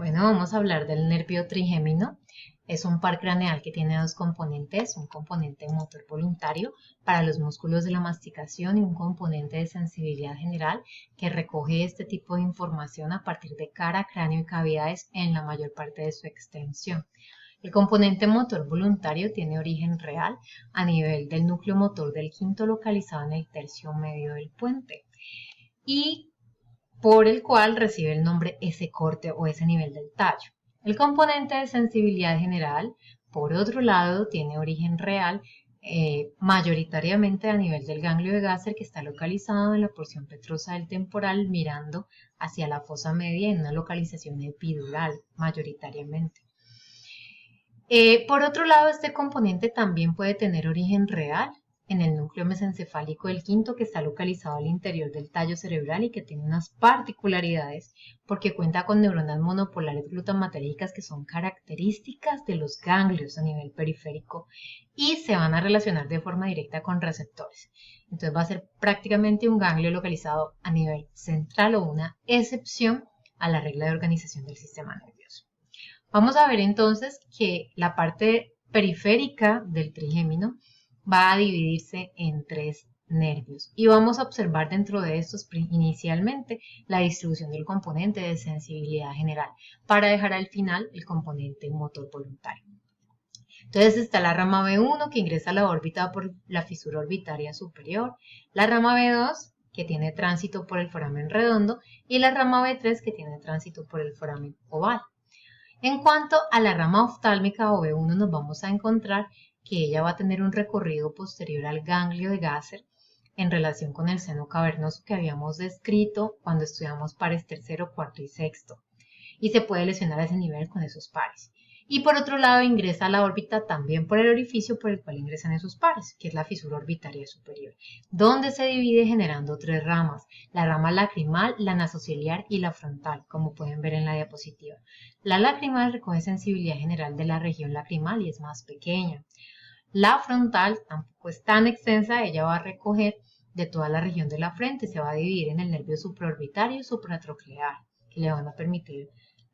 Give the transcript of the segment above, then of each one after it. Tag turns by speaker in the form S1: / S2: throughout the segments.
S1: Bueno, vamos a hablar del nervio trigémino. Es un par craneal que tiene dos componentes, un componente motor voluntario para los músculos de la masticación y un componente de sensibilidad general que recoge este tipo de información a partir de cara, cráneo y cavidades en la mayor parte de su extensión. El componente motor voluntario tiene origen real a nivel del núcleo motor del quinto localizado en el tercio medio del puente y por el cual recibe el nombre ese corte o ese nivel del tallo. El componente de sensibilidad general, por otro lado, tiene origen real mayoritariamente a nivel del ganglio de Gasser que está localizado en la porción petrosa del temporal mirando hacia la fosa media en una localización epidural mayoritariamente. Por otro lado, este componente también puede tener origen real en el núcleo mesencefálico del quinto que está localizado al interior del tallo cerebral y que tiene unas particularidades porque cuenta con neuronas monopolares glutamatérgicas que son características de los ganglios a nivel periférico y se van a relacionar de forma directa con receptores. Entonces va a ser prácticamente un ganglio localizado a nivel central o una excepción a la regla de organización del sistema nervioso. Vamos a ver entonces que la parte periférica del trigémino va a dividirse en tres nervios y vamos a observar dentro de estos inicialmente la distribución del componente de sensibilidad general para dejar al final el componente motor voluntario. Entonces está la rama B1 que ingresa a la órbita por la fisura orbitaria superior, la rama B2 que tiene tránsito por el foramen redondo y la rama B3 que tiene tránsito por el foramen oval. En cuanto a la rama oftálmica o B1 nos vamos a encontrar que ella va a tener un recorrido posterior al ganglio de Gasser en relación con el seno cavernoso que habíamos descrito cuando estudiamos pares tercero, cuarto y sexto y se puede lesionar a ese nivel con esos pares. Y por otro lado ingresa a la órbita también por el orificio por el cual ingresan esos pares, que es la fisura orbitaria superior, donde se divide generando tres ramas, la rama lacrimal, la nasociliar y la frontal, como pueden ver en la diapositiva. La lacrimal recoge sensibilidad general de la región lacrimal y es más pequeña. La frontal tampoco es tan extensa, ella va a recoger de toda la región de la frente, se va a dividir en el nervio supraorbitario y supratroclear, que le van a permitir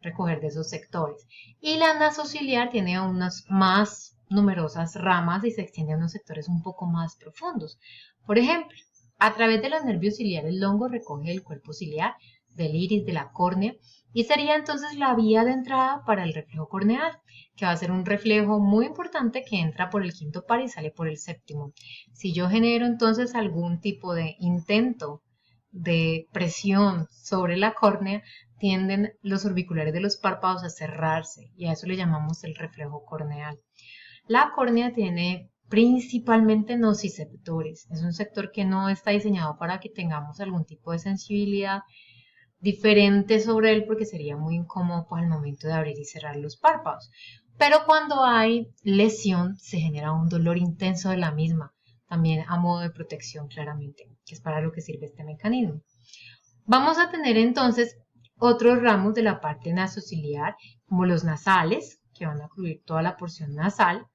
S1: recoger de esos sectores. Y la nasociliar tiene unas más numerosas ramas y se extiende a unos sectores un poco más profundos. Por ejemplo, a través de los nervios ciliares longo recoge el cuerpo ciliar, del iris, de la córnea, y sería entonces la vía de entrada para el reflejo corneal, que va a ser un reflejo muy importante que entra por el quinto par y sale por el séptimo. Si yo genero entonces algún tipo de intento de presión sobre la córnea, tienden los orbiculares de los párpados a cerrarse y a eso le llamamos el reflejo corneal. La córnea tiene principalmente nociceptores. Es un sector que no está diseñado para que tengamos algún tipo de sensibilidad diferente sobre él porque sería muy incómodo al momento de abrir y cerrar los párpados. Pero cuando hay lesión se genera un dolor intenso de la misma, también a modo de protección claramente, que es para lo que sirve este mecanismo. Vamos a tener entonces otros ramos de la parte nasociliar, como los nasales, que van a cubrir toda la porción nasal,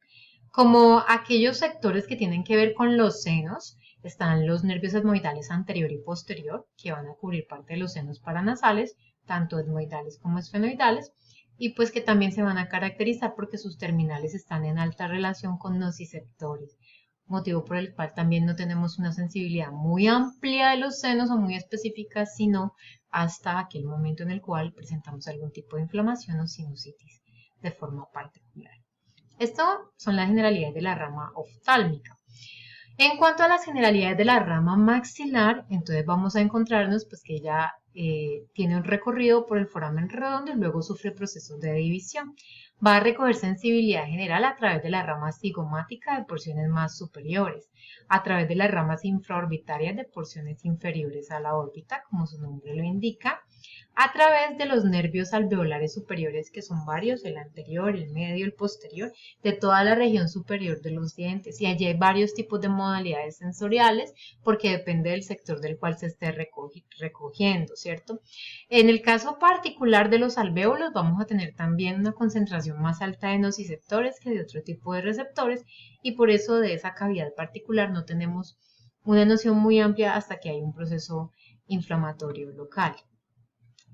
S1: como aquellos sectores que tienen que ver con los senos, están los nervios etmoidales anterior y posterior, que van a cubrir parte de los senos paranasales, tanto etmoidales como esfenoidales, y pues que también se van a caracterizar porque sus terminales están en alta relación con nociceptores, motivo por el cual también no tenemos una sensibilidad muy amplia de los senos o muy específica, sino hasta aquel momento en el cual presentamos algún tipo de inflamación o sinusitis de forma particular. Estas son las generalidades de la rama oftálmica. En cuanto a las generalidades de la rama maxilar, entonces vamos a encontrarnos pues que ella tiene un recorrido por el foramen redondo y luego sufre procesos de división. Va a recoger sensibilidad general a través de la rama cigomática de porciones más superiores, a través de las ramas infraorbitarias de porciones inferiores a la órbita, como su nombre lo indica, a través de los nervios alveolares superiores, que son varios, el anterior, el medio, el posterior, de toda la región superior de los dientes. Y allí hay varios tipos de modalidades sensoriales, porque depende del sector del cual se esté recogiendo, ¿cierto? En el caso particular de los alvéolos, vamos a tener también una concentración más alta de nociceptores que de otro tipo de receptores, y por eso de esa cavidad particular no tenemos una noción muy amplia hasta que hay un proceso inflamatorio local.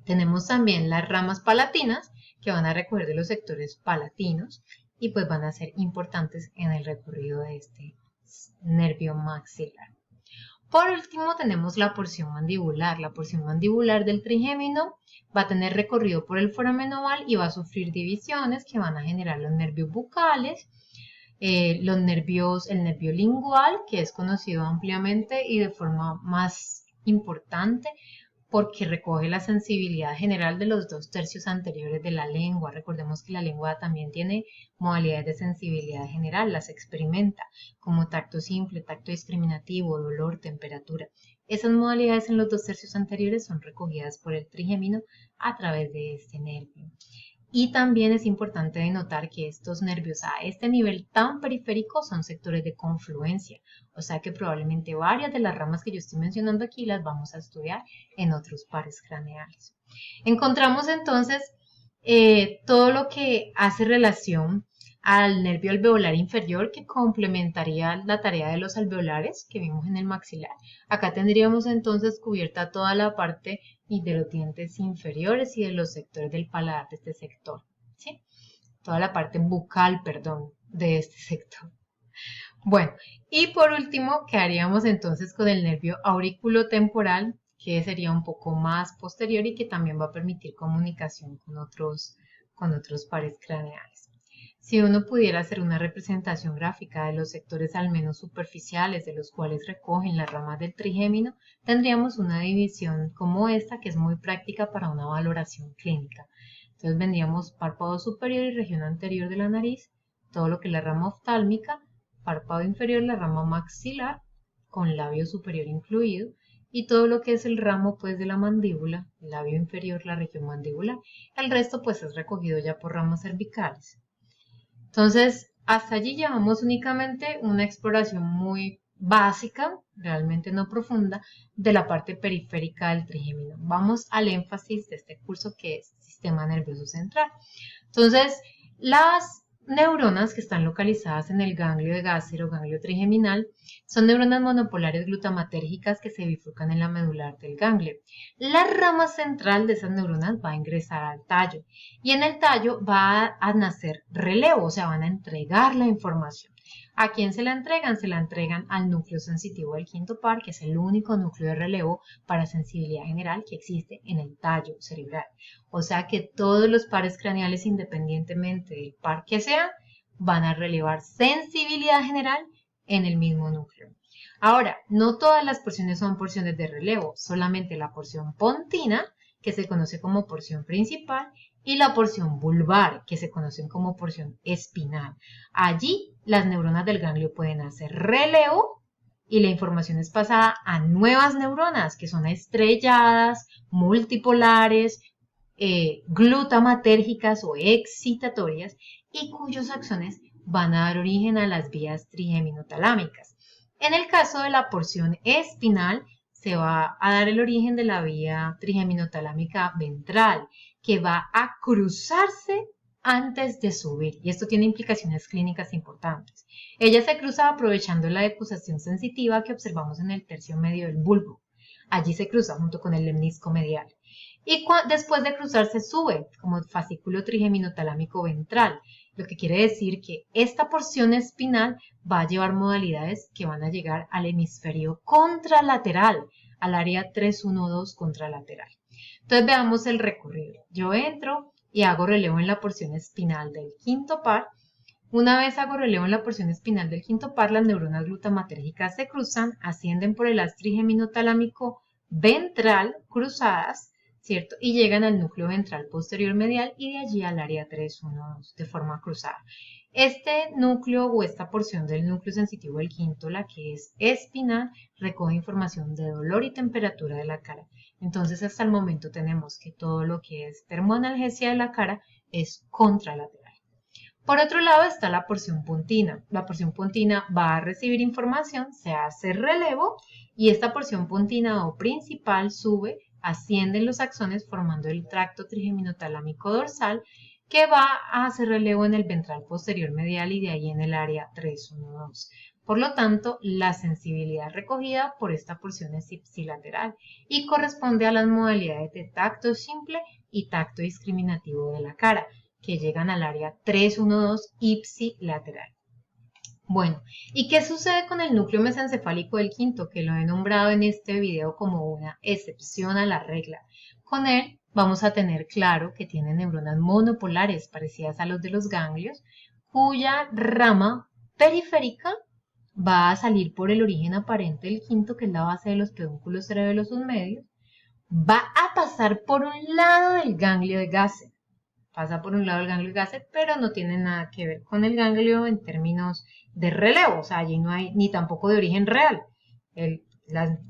S1: Tenemos también las ramas palatinas que van a recoger de los sectores palatinos y pues van a ser importantes en el recorrido de este nervio maxilar. Por último tenemos la porción mandibular. La porción mandibular del trigémino va a tener recorrido por el foramen oval y va a sufrir divisiones que van a generar los nervios bucales, el nervio lingual, que es conocido ampliamente y de forma más importante porque recoge la sensibilidad general de los 2/3 anteriores de la lengua. Recordemos que la lengua también tiene modalidades de sensibilidad general, las experimenta como tacto simple, tacto discriminativo, dolor, temperatura. Esas modalidades en los 2/3 anteriores son recogidas por el trigémino a través de este nervio. Y también es importante denotar que estos nervios a este nivel tan periférico son sectores de confluencia, o sea que probablemente varias de las ramas que yo estoy mencionando aquí las vamos a estudiar en otros pares craneales. Encontramos entonces todo lo que hace relación al nervio alveolar inferior que complementaría la tarea de los alveolares que vimos en el maxilar. Acá tendríamos entonces cubierta toda la parte de los dientes inferiores y de los sectores del paladar de este sector, ¿sí? Toda la parte bucal, perdón, de este sector. Bueno, y por último, quedaríamos entonces con el nervio auriculotemporal, que sería un poco más posterior y que también va a permitir comunicación con otros pares craneales. Si uno pudiera hacer una representación gráfica de los sectores al menos superficiales de los cuales recogen las ramas del trigémino, tendríamos una división como esta que es muy práctica para una valoración clínica. Entonces vendríamos párpado superior y región anterior de la nariz, todo lo que es la rama oftálmica, párpado inferior, la rama maxilar, con labio superior incluido, y todo lo que es el ramo pues de la mandíbula, el labio inferior, la región mandibular. El resto pues es recogido ya por ramas cervicales. Entonces, hasta allí llevamos únicamente una exploración muy básica, realmente no profunda, de la parte periférica del trigémino. Vamos al énfasis de este curso que es sistema nervioso central. Entonces, las neuronas que están localizadas en el ganglio de Gasser o ganglio trigeminal son neuronas monopolares glutamatérgicas que se bifurcan en la medular del ganglio. La rama central de esas neuronas va a ingresar al tallo y en el tallo va a nacer relevo, o sea, van a entregar la información. ¿A quién se la entregan? Se la entregan al núcleo sensitivo del quinto par, que es el único núcleo de relevo para sensibilidad general que existe en el tallo cerebral. O sea que todos los pares craneales, independientemente del par que sea, van a relevar sensibilidad general en el mismo núcleo. Ahora, no todas las porciones son porciones de relevo, solamente la porción pontina, que se conoce como porción principal, y la porción vulvar, que se conocen como porción espinal. Allí las neuronas del ganglio pueden hacer relevo y la información es pasada a nuevas neuronas, que son estrelladas, multipolares, glutamatérgicas o excitatorias, y cuyos axones van a dar origen a las vías trigémino-talámicas. En el caso de la porción espinal, se va a dar el origen de la vía trigémino-talámica ventral, que va a cruzarse antes de subir, y esto tiene implicaciones clínicas importantes. Ella se cruza aprovechando la decusación sensitiva que observamos en el tercio medio del bulbo. Allí se cruza junto con el lemnisco medial. Y después de cruzarse sube como fascículo trigémino-talámico ventral, lo que quiere decir que esta porción espinal va a llevar modalidades que van a llegar al hemisferio contralateral, al área 312 contralateral. Entonces veamos el recorrido. Yo entro y hago relevo en la porción espinal del quinto par. Una vez hago relevo en la porción espinal del quinto par, las neuronas glutamatérgicas se cruzan, ascienden por el haz trigémino-talámico ventral cruzadas, ¿cierto? Y llegan al núcleo ventral posterior medial y de allí al área 312 de forma cruzada. Este núcleo o esta porción del núcleo sensitivo del quinto, la que es espinal, recoge información de dolor y temperatura de la cara. Entonces, hasta el momento tenemos que todo lo que es termoanalgesia de la cara es contralateral. Por otro lado está la porción pontina. La porción pontina va a recibir información, se hace relevo y esta porción pontina o principal sube, ascienden los axones formando el tracto trigémino-talámico dorsal que va a hacer relevo en el ventral posterior medial y de ahí en el área 312. Por lo tanto, la sensibilidad recogida por esta porción es ipsilateral y corresponde a las modalidades de tacto simple y tacto discriminativo de la cara, que llegan al área 312 ipsilateral. Bueno, ¿y qué sucede con el núcleo mesencefálico del quinto? Que lo he nombrado en este video como una excepción a la regla. Con él vamos a tener claro que tiene neuronas monopolares parecidas a los de los ganglios, cuya rama periférica va a salir por el origen aparente del quinto, que es la base de los pedúnculos cerebelosos medios, va a pasar por un lado del ganglio de Gasser. Pasa por un lado el ganglio de Gasser, pero no tiene nada que ver con el ganglio en términos de relevo, o sea, allí no hay ni tampoco de origen real.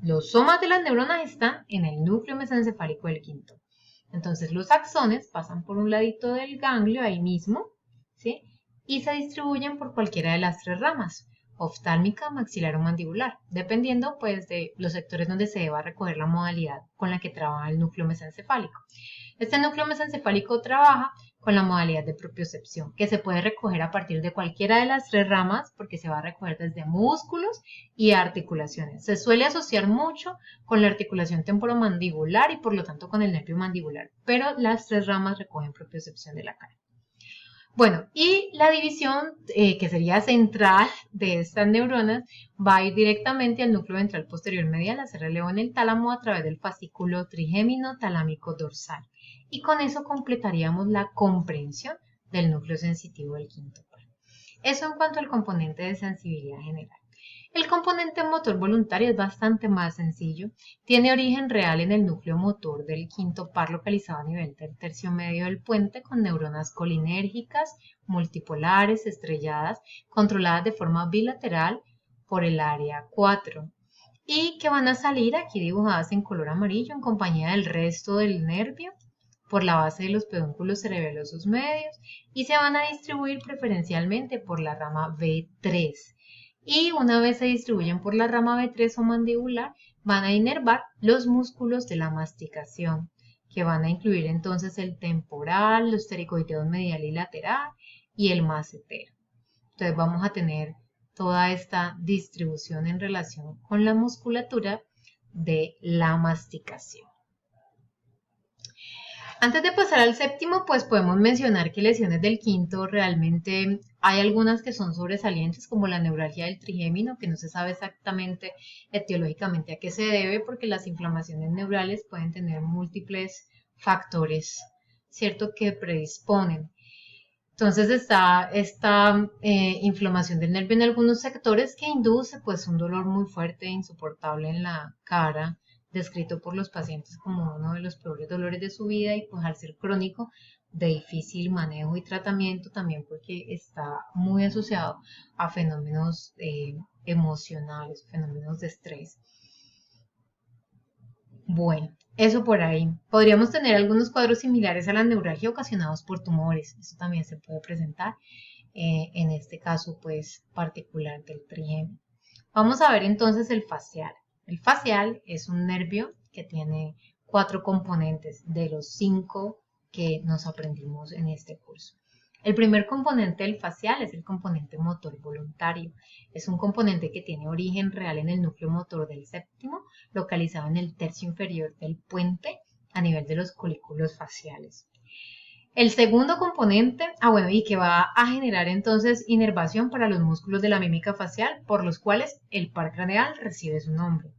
S1: Los somas de las neuronas están en el núcleo mesencefálico del quinto. Entonces los axones pasan por un ladito del ganglio ahí mismo, ¿sí? Y se distribuyen por cualquiera de las tres ramas, oftálmica, maxilar o mandibular, dependiendo pues de los sectores donde se deba recoger la modalidad con la que trabaja el núcleo mesencefálico. Este núcleo mesencefálico trabaja con la modalidad de propiocepción, que se puede recoger a partir de cualquiera de las tres ramas, porque se va a recoger desde músculos y articulaciones. Se suele asociar mucho con la articulación temporomandibular y por lo tanto con el nervio mandibular, pero las tres ramas recogen propiocepción de la cara. Bueno, y la división que sería central de estas neuronas va a ir directamente al núcleo ventral posterior medial, a hacer relevo en el tálamo a través del fascículo trigémino talámico dorsal. Y con eso completaríamos la comprensión del núcleo sensitivo del quinto par. Eso en cuanto al componente de sensibilidad general. El componente motor voluntario es bastante más sencillo. Tiene origen real en el núcleo motor del quinto par localizado a nivel del tercio medio del puente con neuronas colinérgicas, multipolares, estrelladas, controladas de forma bilateral por el área 4 y que van a salir aquí dibujadas en color amarillo en compañía del resto del nervio por la base de los pedúnculos cerebelosos medios y se van a distribuir preferencialmente por la rama B3. Y una vez se distribuyen por la rama B3 o mandibular, van a inervar los músculos de la masticación, que van a incluir entonces el temporal, los ptericoideos medial y lateral y el macetero. Entonces vamos a tener toda esta distribución en relación con la musculatura de la masticación. Antes de pasar al séptimo, pues podemos mencionar que lesiones del quinto realmente hay algunas que son sobresalientes, como la neuralgia del trigémino, que no se sabe exactamente etiológicamente a qué se debe, porque las inflamaciones neurales pueden tener múltiples factores, ¿cierto?, que predisponen. Entonces está esta inflamación del nervio en algunos sectores que induce pues un dolor muy fuerte e insoportable en la cara, descrito por los pacientes como uno de los peores dolores de su vida y pues al ser crónico de difícil manejo y tratamiento también porque está muy asociado a fenómenos emocionales, fenómenos de estrés. Bueno, eso por ahí. Podríamos tener algunos cuadros similares a la neuralgia ocasionados por tumores. Eso también se puede presentar en este caso pues particular del trigémino. Vamos a ver entonces el facial. El facial es un nervio que tiene 4 componentes de los 5 que nos aprendimos en este curso. El primer componente del facial es el componente motor voluntario. Es un componente que tiene origen real en el núcleo motor del séptimo, localizado en el tercio inferior del puente a nivel de los colículos faciales. El segundo componente, y que va a generar entonces inervación para los músculos de la mímica facial, por los cuales el par craneal recibe su nombre.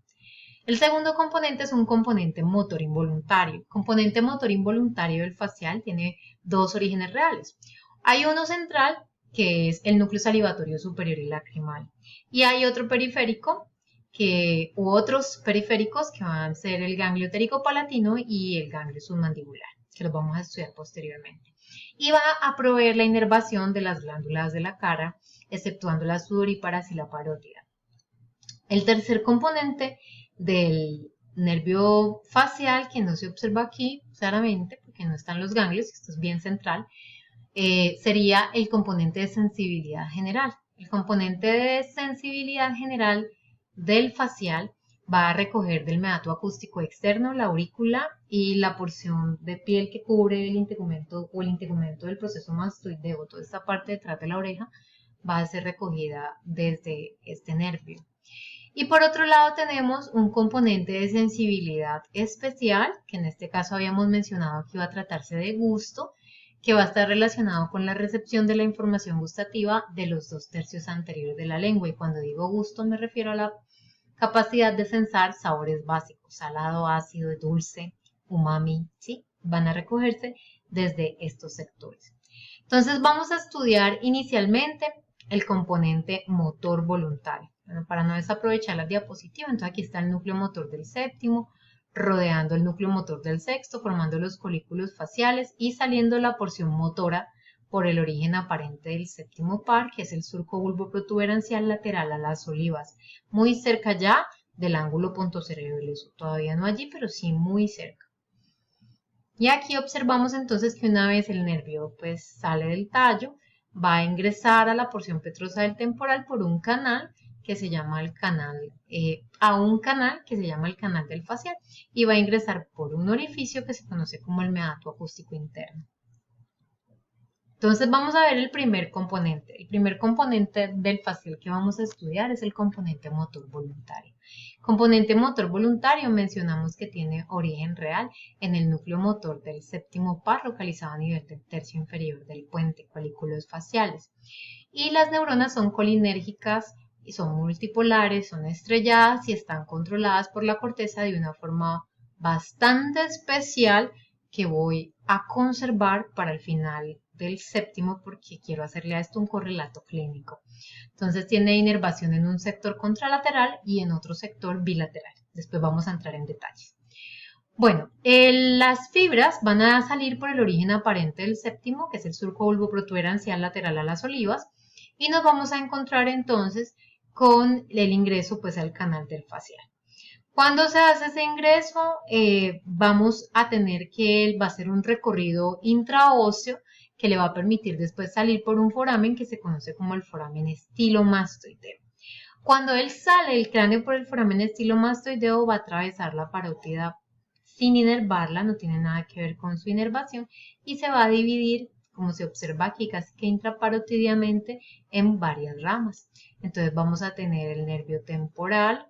S1: El segundo componente es un componente motor involuntario. El componente motor involuntario del facial tiene 2 orígenes reales. Hay uno central, que es el núcleo salivatorio superior y lacrimal. Y hay otro periférico, u otros periféricos que van a ser el ganglio tericopalatino y el ganglio submandibular, que los vamos a estudiar posteriormente. Y va a proveer la inervación de las glándulas de la cara, exceptuando las sudoríparas y la parótida. El tercer componente del nervio facial, que no se observa aquí claramente, porque no están los ganglios, esto es bien central, sería el componente de sensibilidad general. El componente de sensibilidad general del facial va a recoger del meato acústico externo, la aurícula y la porción de piel que cubre el integumento o el integumento del proceso mastoideo, toda esta parte detrás de la oreja, va a ser recogida desde este nervio. Y por otro lado tenemos un componente de sensibilidad especial, que en este caso habíamos mencionado que iba a tratarse de gusto, que va a estar relacionado con la recepción de la información gustativa de los 2/3 anteriores de la lengua. Y cuando digo gusto me refiero a la capacidad de sensar sabores básicos, salado, ácido, dulce, umami, ¿sí? Van a recogerse desde estos sectores. Entonces vamos a estudiar inicialmente el componente motor voluntario. Bueno, para no desaprovechar las diapositivas, entonces aquí está el núcleo motor del séptimo, rodeando el núcleo motor del sexto, formando los colículos faciales y saliendo la porción motora por el origen aparente del séptimo par, que es el surco bulboprotuberancial lateral a las olivas, muy cerca ya del ángulo pontocerebroso. Todavía no allí, pero sí muy cerca. Y aquí observamos entonces que una vez el nervio pues sale del tallo, va a ingresar a la porción petrosa del temporal por un canal que se llama el canal, un canal que se llama el canal del facial, y va a ingresar por un orificio que se conoce como el meato acústico interno. Entonces vamos a ver el primer componente. El primer componente del facial que vamos a estudiar es el componente motor voluntario. Componente motor voluntario mencionamos que tiene origen real en el núcleo motor del séptimo par localizado a nivel del tercio inferior del puente, colículos faciales. Y las neuronas son colinérgicas y son multipolares, son estrelladas y están controladas por la corteza de una forma bastante especial que voy a conservar para el final del séptimo porque quiero hacerle a esto un correlato clínico. Entonces tiene inervación en un sector contralateral y en otro sector bilateral. Después vamos a entrar en detalles. Bueno, las fibras van a salir por el origen aparente del séptimo, que es el surco bulboprotuberancial lateral a las olivas, y nos vamos a encontrar entonces con el ingreso pues al canal del facial. Cuando se hace ese ingreso, vamos a tener que va a ser un recorrido intraóseo que le va a permitir después salir por un foramen que se conoce como el foramen estilomastoideo. Cuando él sale el cráneo por el foramen estilomastoideo, va a atravesar la parótida sin inervarla, no tiene nada que ver con su inervación, y se va a dividir, como se observa aquí, casi que intraparotidiamente en varias ramas. Entonces vamos a tener el nervio temporal,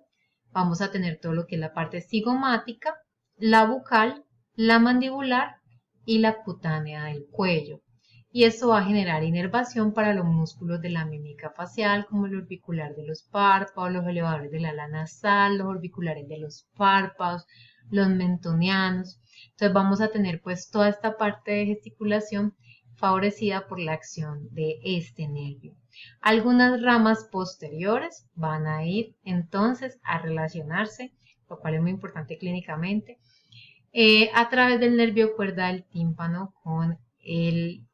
S1: vamos a tener todo lo que es la parte cigomática, la bucal, la mandibular y la cutánea del cuello. Y esto va a generar inervación para los músculos de la mímica facial, como el orbicular de los párpados, los elevadores del ala nasal, los orbiculares de los párpados, los mentonianos. Entonces vamos a tener pues toda esta parte de gesticulación favorecida por la acción de este nervio. Algunas ramas posteriores van a ir entonces a relacionarse, lo cual es muy importante clínicamente, a través del nervio cuerda del tímpano con el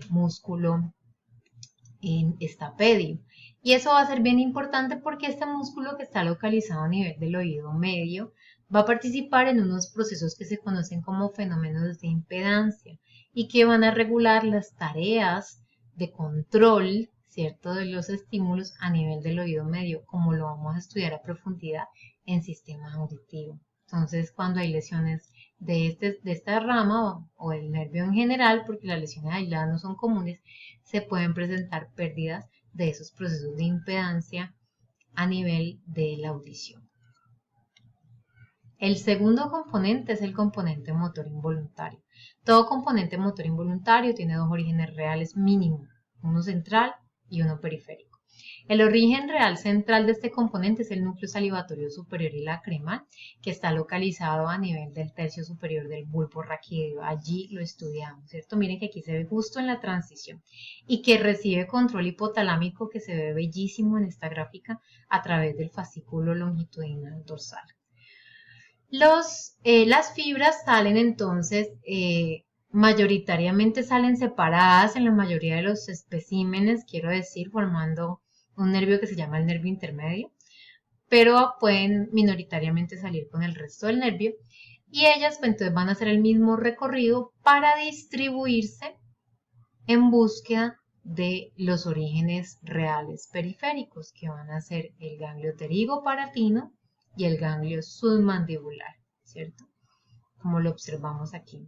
S1: músculo estapedio. Y eso va a ser bien importante porque este músculo que está localizado a nivel del oído medio va a participar en unos procesos que se conocen como fenómenos de impedancia y que van a regular las tareas de control, ¿cierto?, de los estímulos a nivel del oído medio, como lo vamos a estudiar a profundidad en sistema auditivo. Entonces, cuando hay lesiones de esta rama o el nervio en general, porque las lesiones aisladas no son comunes, se pueden presentar pérdidas de esos procesos de impedancia a nivel de la audición. El segundo componente es el componente motor involuntario. Todo componente motor involuntario tiene dos orígenes reales mínimos, uno central y uno periférico. El origen real central de este componente es el núcleo salivatorio superior y lacrimal, que está localizado a nivel del tercio superior del bulbo raquídeo. Allí lo estudiamos, ¿cierto? Miren que aquí se ve justo en la transición y que recibe control hipotalámico que se ve bellísimo en esta gráfica a través del fascículo longitudinal dorsal. Las fibras salen entonces, mayoritariamente salen separadas en la mayoría de los especímenes, quiero decir, formando un nervio que se llama el nervio intermedio, pero pueden minoritariamente salir con el resto del nervio y ellas pues, entonces van a hacer el mismo recorrido para distribuirse en búsqueda de los orígenes reales periféricos, que van a ser el ganglio pterigopalatino y el ganglio submandibular, ¿cierto? Como lo observamos aquí.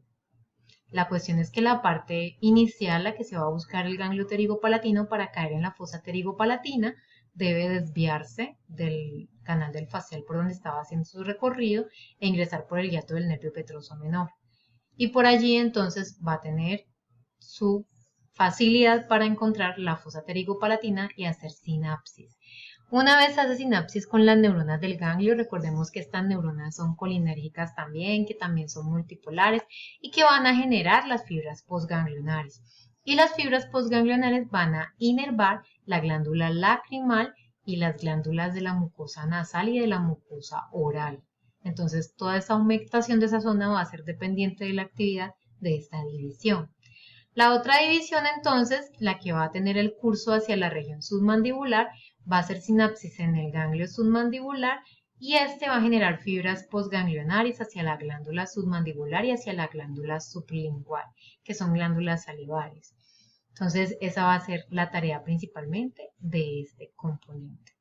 S1: La cuestión es que la parte inicial, la que se va a buscar el ganglio pterigopalatino para caer en la fosa pterigopalatina, debe desviarse del canal del facial por donde estaba haciendo su recorrido e ingresar por el hiato del nervio petroso menor. Y por allí entonces va a tener su facilidad para encontrar la fosa pterigopalatina y hacer sinapsis. Una vez hace sinapsis con las neuronas del ganglio, recordemos que estas neuronas son colinérgicas también, que también son multipolares y que van a generar las fibras postganglionares. Y las fibras postganglionares van a inervar la glándula lacrimal y las glándulas de la mucosa nasal y de la mucosa oral. Entonces, toda esa aumentación de esa zona va a ser dependiente de la actividad de esta división. La otra división, entonces, la que va a tener el curso hacia la región submandibular, va a ser sinapsis en el ganglio submandibular y este va a generar fibras postganglionares hacia la glándula submandibular y hacia la glándula sublingual, que son glándulas salivales. Entonces, esa va a ser la tarea principalmente de este componente.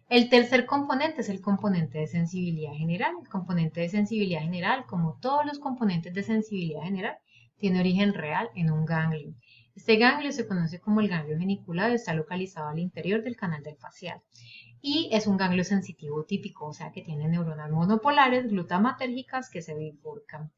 S1: El tercer componente es el componente de sensibilidad general. El componente de sensibilidad general, como todos los componentes de sensibilidad general, tiene origen real en un ganglio. Este ganglio se conoce como el ganglio geniculado y está localizado al interior del canal del facial. Y es un ganglio sensitivo típico, o sea que tiene neuronas monopolares glutamatérgicas que se bifurcan.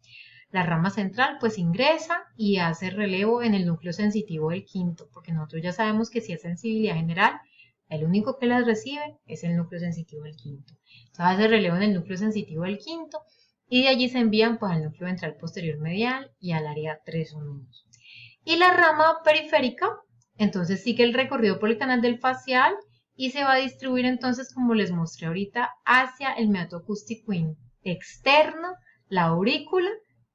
S1: La rama central pues ingresa y hace relevo en el núcleo sensitivo del quinto, porque nosotros ya sabemos que si es sensibilidad general, el único que las recibe es el núcleo sensitivo del quinto. Entonces hace relevo en el núcleo sensitivo del quinto y de allí se envían pues al núcleo ventral posterior medial y al área 3-1. Y la rama periférica, entonces sigue el recorrido por el canal del facial y se va a distribuir entonces, como les mostré ahorita, hacia el meato acústico externo, la aurícula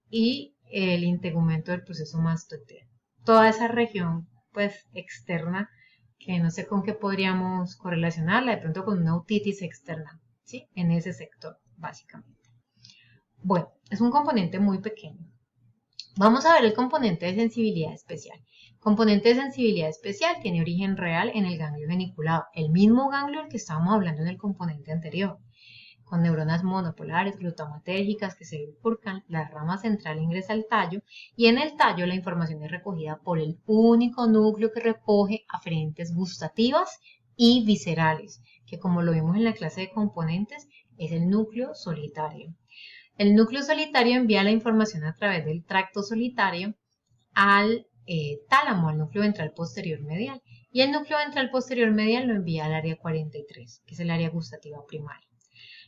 S1: y el integumento del proceso mastoideo. Toda esa región pues externa que no sé con qué podríamos correlacionarla, de pronto con una otitis externa, ¿sí? En ese sector, básicamente. Bueno, es un componente muy pequeño. Vamos a ver el componente de sensibilidad especial. El componente de sensibilidad especial tiene origen real en el ganglio geniculado, el mismo ganglio del que estábamos hablando en el componente anterior, con neuronas monopolares glutamatérgicas que se bifurcan, la rama central ingresa al tallo y en el tallo la información es recogida por el único núcleo que recoge aferentes gustativas y viscerales, que como lo vimos en la clase de componentes es el núcleo solitario. El núcleo solitario envía la información a través del tracto solitario al tálamo, al núcleo ventral posterior medial, y el núcleo ventral posterior medial lo envía al área 43, que es el área gustativa primaria.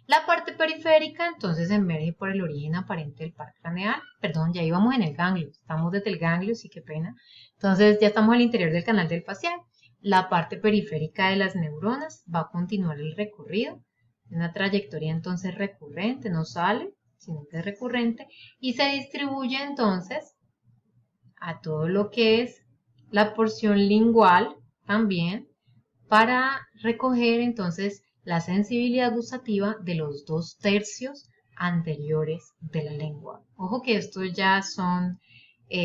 S1: La parte periférica entonces emerge por el origen aparente del par craneal. Perdón, ya íbamos en el ganglio, estamos desde el ganglio, sí, qué pena. Entonces ya estamos al interior del canal del facial. La parte periférica de las neuronas va a continuar el recorrido, una trayectoria entonces recurrente, no sale, sino que es recurrente, y se distribuye entonces a todo lo que es la porción lingual también, para recoger entonces la sensibilidad gustativa de los 2/3 anteriores de la lengua. Ojo que estos ya son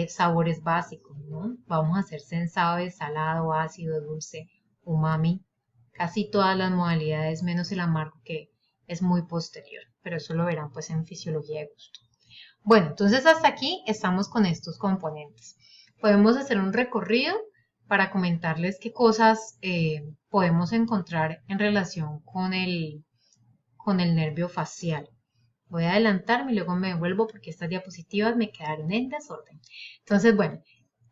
S1: sabores básicos, ¿no? Vamos a hacer sensado, salado, ácido, dulce, umami, casi todas las modalidades menos el amargo que es muy posterior, pero eso lo verán pues en fisiología de gusto. Bueno, entonces hasta aquí estamos con estos componentes. Podemos hacer un recorrido para comentarles qué cosas podemos encontrar en relación con el nervio facial. Voy a adelantarme y luego me devuelvo porque estas diapositivas me quedaron en desorden. Entonces, bueno,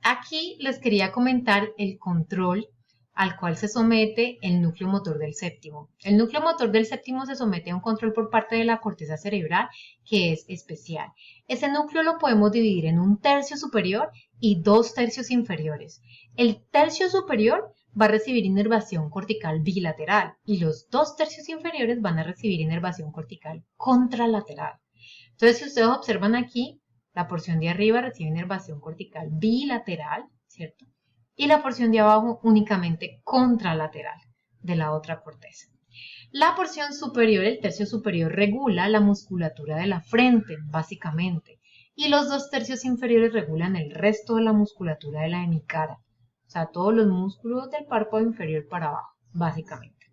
S1: aquí les quería comentar el control al cual se somete el núcleo motor del séptimo. El núcleo motor del séptimo se somete a un control por parte de la corteza cerebral que es especial. Ese núcleo lo podemos dividir en 1/3 superior y 2/3 inferiores. El tercio superior va a recibir inervación cortical bilateral y los 2/3 inferiores van a recibir inervación cortical contralateral. Entonces, si ustedes observan aquí, la porción de arriba recibe inervación cortical bilateral, ¿cierto? Y la porción de abajo únicamente contralateral de la otra corteza. La porción superior, el tercio superior, regula la musculatura de la frente, básicamente, y los 2/3 inferiores regulan el resto de la musculatura de la hemicara, o sea, todos los músculos del párpado inferior para abajo, básicamente.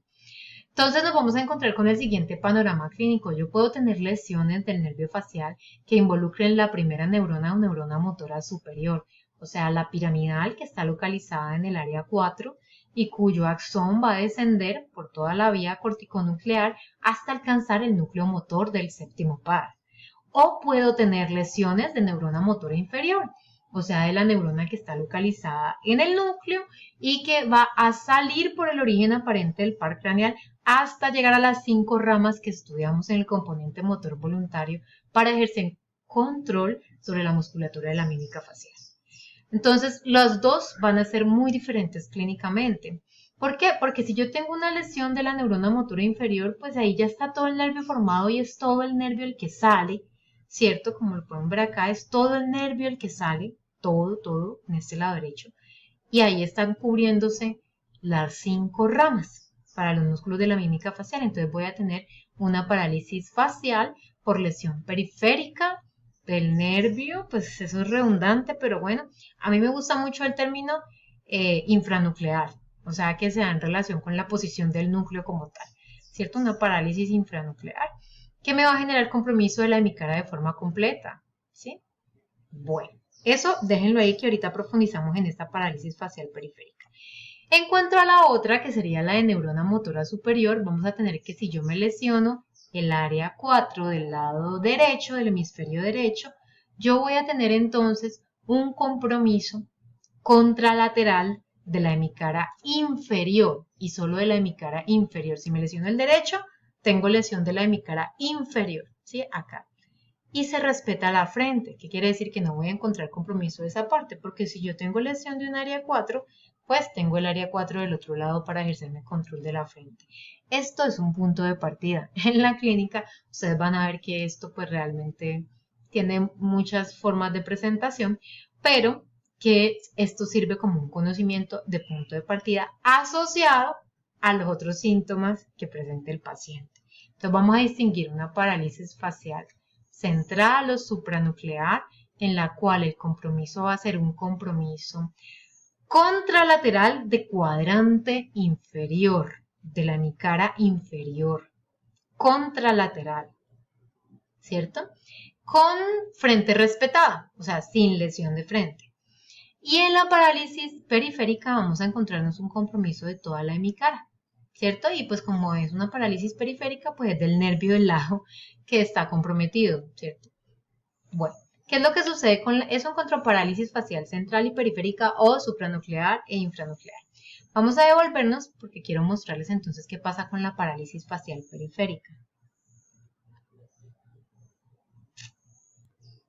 S1: Entonces nos vamos a encontrar con el siguiente panorama clínico. Yo puedo tener lesiones del nervio facial que involucren la primera neurona o neurona motora superior, o sea, la piramidal que está localizada en el área 4 y cuyo axón va a descender por toda la vía corticonuclear hasta alcanzar el núcleo motor del séptimo par. O puedo tener lesiones de neurona motora inferior, o sea, de la neurona que está localizada en el núcleo y que va a salir por el origen aparente del par craneal hasta llegar a las 5 ramas que estudiamos en el componente motor voluntario para ejercer control sobre la musculatura de la mímica facial. Entonces, los dos van a ser muy diferentes clínicamente. ¿Por qué? Porque si yo tengo una lesión de la neurona motora inferior, pues ahí ya está todo el nervio formado y es todo el nervio el que sale, ¿cierto? Como lo pueden ver acá, es todo el nervio el que sale, todo, en este lado derecho. Y ahí están cubriéndose las 5 ramas para los músculos de la mímica facial. Entonces voy a tener una parálisis facial por lesión periférica del nervio, pues eso es redundante, pero bueno, a mí me gusta mucho el término infranuclear, o sea que se da en relación con la posición del núcleo como tal, ¿cierto? Una parálisis infranuclear que me va a generar compromiso de la hemicara de forma completa, ¿sí? Bueno, eso déjenlo ahí que ahorita profundizamos en esta parálisis facial periférica. En cuanto a la otra, que sería la de neurona motora superior, vamos a tener que si yo me lesiono el área 4 del lado derecho, del hemisferio derecho, yo voy a tener entonces un compromiso contralateral de la hemicara inferior y solo de la hemicara inferior. Si me lesiono el derecho, tengo lesión de la hemicara inferior, ¿sí? Acá. Y se respeta la frente, que quiere decir que no voy a encontrar compromiso de esa parte, porque si yo tengo lesión de un área 4, pues tengo el área 4 del otro lado para ejercerme control de la frente. Esto es un punto de partida. En la clínica ustedes van a ver que esto pues realmente tiene muchas formas de presentación, pero que esto sirve como un conocimiento de punto de partida asociado a los otros síntomas que presenta el paciente. Entonces vamos a distinguir una parálisis facial central o supranuclear, en la cual el compromiso va a ser un compromiso contralateral de cuadrante inferior, de la hemicara inferior, contralateral, ¿cierto? Con frente respetada, o sea, sin lesión de frente. Y en la parálisis periférica vamos a encontrarnos un compromiso de toda la hemicara, ¿cierto? Y pues como es una parálisis periférica, pues es del nervio del lado que está comprometido, ¿cierto? Bueno, ¿qué es lo que sucede con eso en cuanto a parálisis facial central y periférica o supranuclear e infranuclear? Vamos a devolvernos porque quiero mostrarles entonces qué pasa con la parálisis facial periférica.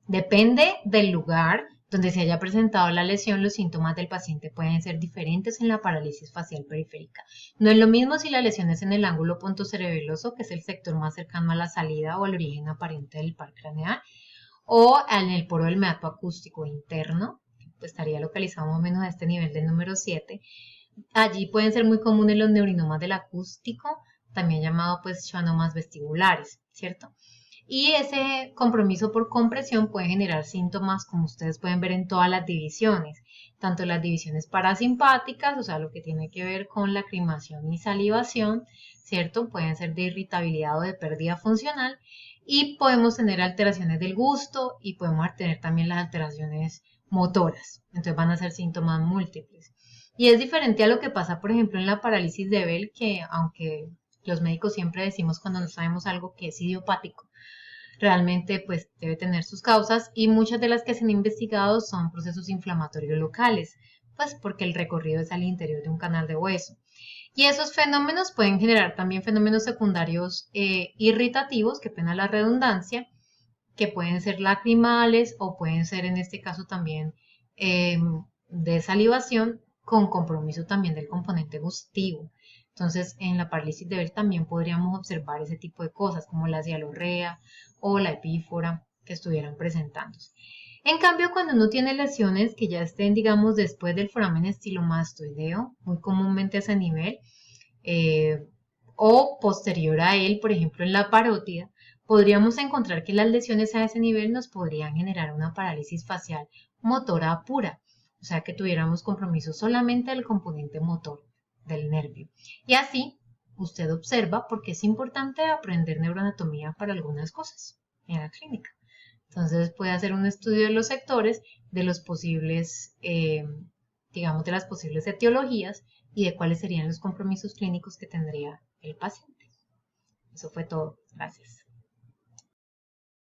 S1: Depende del lugar donde se haya presentado la lesión, los síntomas del paciente pueden ser diferentes en la parálisis facial periférica. No es lo mismo si la lesión es en el ángulo pontocerebeloso, que es el sector más cercano a la salida o al origen aparente del par craneal, o en el poro del meato acústico interno, que pues estaría localizado más o menos a este nivel del número 7. Allí pueden ser muy comunes los neurinomas del acústico, también llamado pues schwannomas vestibulares, ¿cierto? Y ese compromiso por compresión puede generar síntomas como ustedes pueden ver en todas las divisiones, tanto las divisiones parasimpáticas, o sea, lo que tiene que ver con lacrimación y salivación, ¿cierto? Pueden ser de irritabilidad o de pérdida funcional y podemos tener alteraciones del gusto y podemos tener también las alteraciones motoras, entonces van a ser síntomas múltiples. Y es diferente a lo que pasa, por ejemplo, en la parálisis de Bell, que aunque los médicos siempre decimos cuando no sabemos algo que es idiopático, realmente pues debe tener sus causas y muchas de las que se han investigado son procesos inflamatorios locales, pues porque el recorrido es al interior de un canal de hueso. Y esos fenómenos pueden generar también fenómenos secundarios irritativos, que pena la redundancia, que pueden ser lacrimales o pueden ser en este caso también de salivación con compromiso también del componente gustativo. Entonces, en la parálisis de Bell también podríamos observar ese tipo de cosas como la cialorrea o la epífora que estuvieran presentándose. En cambio, cuando uno tiene lesiones que ya estén, digamos, después del foramen estilomastoideo, muy comúnmente a ese nivel, o posterior a él, por ejemplo, en la parótida, podríamos encontrar que las lesiones a ese nivel nos podrían generar una parálisis facial motora pura, o sea que tuviéramos compromiso solamente del componente motor del nervio. Y así usted observa porque es importante aprender neuroanatomía para algunas cosas en la clínica. Entonces puede hacer un estudio de los sectores, de los posibles, digamos, de las posibles etiologías y de cuáles serían los compromisos clínicos que tendría el paciente. Eso fue todo. Gracias.